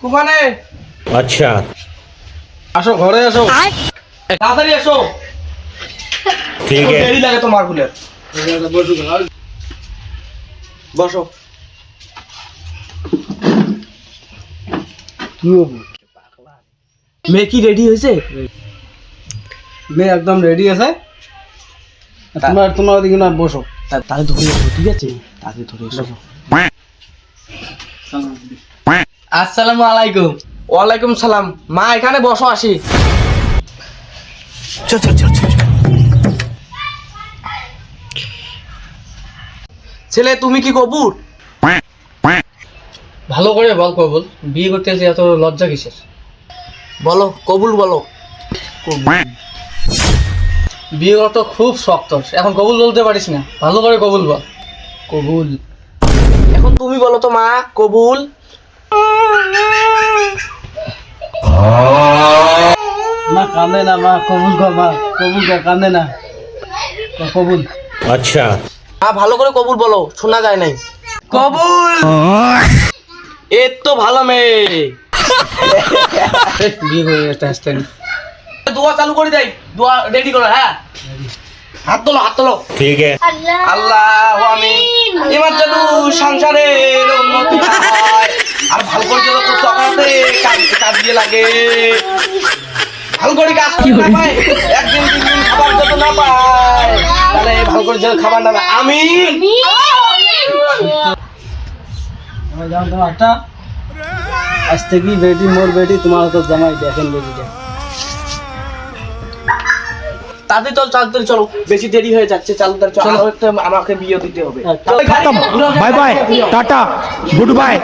ওখানে अच्छा আসো, ঘরে আসো, তাড়াতাড়ি আসো। ठीक है দেরি লাগে তোমার বলে। বসো। মেয়ে কি রেডি হয়েছে? মেয়ে একদম রেডি আছে। তোমার ওদিকে না বসো। তাহলে ধরে এসো, ঠিক আছে? তাহলে ধরে এসো। আসসালামু আলাইকুম। ওয়ালাইকুম সালাম। মা এখানে বসো, আসি। ছেলে তুমি কি কবুল? ভালো করে বল কবুল, বিয়ে করতে এসে এত লজ্জা কিসের? বলো কবুল বলো। বিয়ে করা তো খুব শক্ত, এখন কবুল বলতে পারিস না, ভালো করে কবুল বল। কবুল। এখন তুমি বলো তো মা, কবুল। মা কান্দে না, মা কবুল কর, মা কবুল কর, কান্দে না, কবুল। अच्छा মা ভালো করে কবুল বলো, শোনা যায় নাই। কবুল। এ তো ভালো মেয়ে। বিয়ে হয়ে গেছে আসতে। দোয়া চালু করে দেই, দোয়া রেডি করো। হ্যাঁ, হাত তোলো, হাত তোলো। ठीक है আল্লাহু আমিন। এবার যেন সংসারের উন্নতি হয়, আর ভালো করে যেন চকাতে কাজ দিয়ে লাগে, ভালো করে কাজ করতে না পায়, একদিন 3 দিন খাবার যত না পায়, তাহলে ভালো করে যেন খাবার না পায়। আমিন। যাও তোমার একটা আজ থেকে বেটি, মোর বেটি, তোমার তো জামাই, দেখেন বেটিটা। তাড়াতাড়ি চল, তাড়াতাড়ি চলো, বেশি দেরি হয়ে যাচ্ছে। তাড়াতাড়ি চলো, আমাকে বিয়ে দিতে হবে। Bye bye tata good bye.